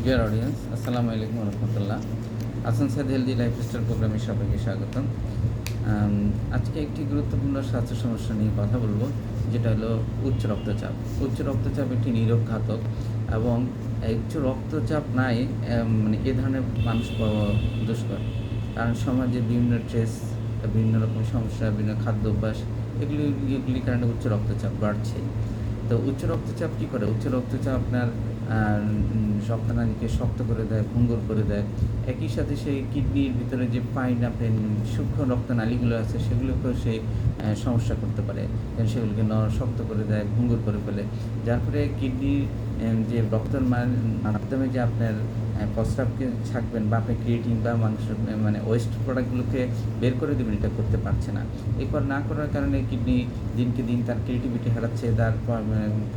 Dear audience, আসসালামু আলাইকুম রহমতুল্লাহ। Hasan Saeed healthy lifestyle প্রোগ্রামে সবাইকে স্বাগতম। আজকে একটি গুরুত্বপূর্ণ স্বাস্থ্য সমস্যা নিয়ে কথা বলবো, যেটা হলো উচ্চ রক্তচাপ। উচ্চ রক্তচাপ একটি নীরব ঘাতক এবং উচ্চ রক্তচাপ নাই মানে এ ধরনের মানুষ পাওয়া দুষ্কর। কারণ সমাজে বিভিন্ন স্ট্রেস, বিভিন্ন রকম সমস্যা, বিভিন্ন খাদ্য অভ্যাস, এগুলির কারণে উচ্চ রক্তচাপ বাড়ছে। তো উচ্চ রক্তচাপ কী করে? উচ্চ রক্তচাপ আপনার রক্তনালীকে শক্ত করে দেয়, ভঙ্গুর করে দেয়। একই সাথে সেই কিডনির ভিতরে যে ফাইন আপনার সূক্ষ্ম রক্তনালীগুলো আছে সেগুলোকেও সে সমস্যা করতে পারে। সেগুলোকে শক্ত করে দেয়, ভঙ্গুর করে ফেলে। যার ফলে কিডনির যে রক্তের মাধ্যমে যে আপনার প্রস্রাবকে ছাঁকবেন বা আপনি ক্রিয়েটিন বা মাংস মানে ওয়েস্ট প্রোডাক্টগুলোকে বের করে দেবেন, এটা করতে পারছে না। এরপর না করার কারণে কিডনি দিনকে দিন তার ক্রিয়েটিভিটি হারাচ্ছে, তার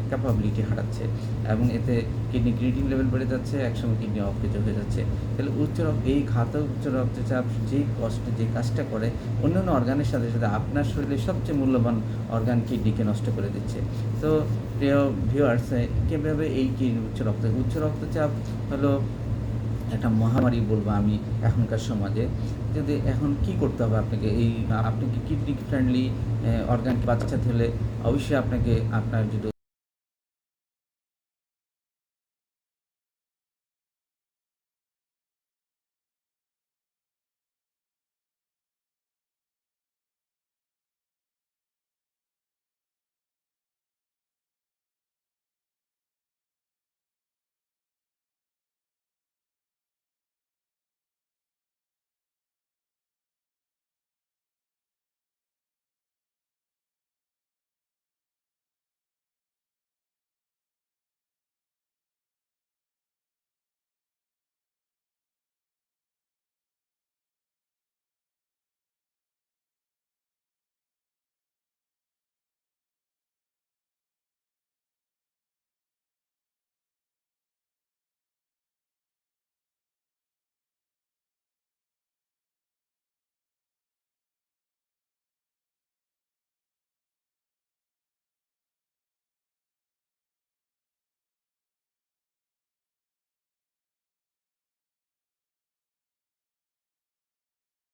ক্যাপাবিলিটি হারাচ্ছে এবং এতে কিডনি ক্রিয়েটিন লেভেল বেড়ে যাচ্ছে, একসময় কিডনি অকেজো হয়ে যাচ্ছে। তাহলে এই ঘাতক উচ্চ রক্তচাপ যে কাজটা করে অন্যান্য অর্গানের সাথে সাথে আপনার শরীরের সবচেয়ে মূল্যবান অর্গান কিডনিকে নষ্ট করে দিচ্ছে। তো প্রিয় ভিউয়ার্স, কীভাবে এই উচ্চ রক্তচাপ হলো একটা মহামারী বলবো আমি এখনকার সমাজে। যদি এখন কি করতে হবে আপনাকে, আপনি কি কিডনি ফ্রেন্ডলি অর্গান বাঁচাতে হলে অবশ্যই আপনাকে আপনার যদি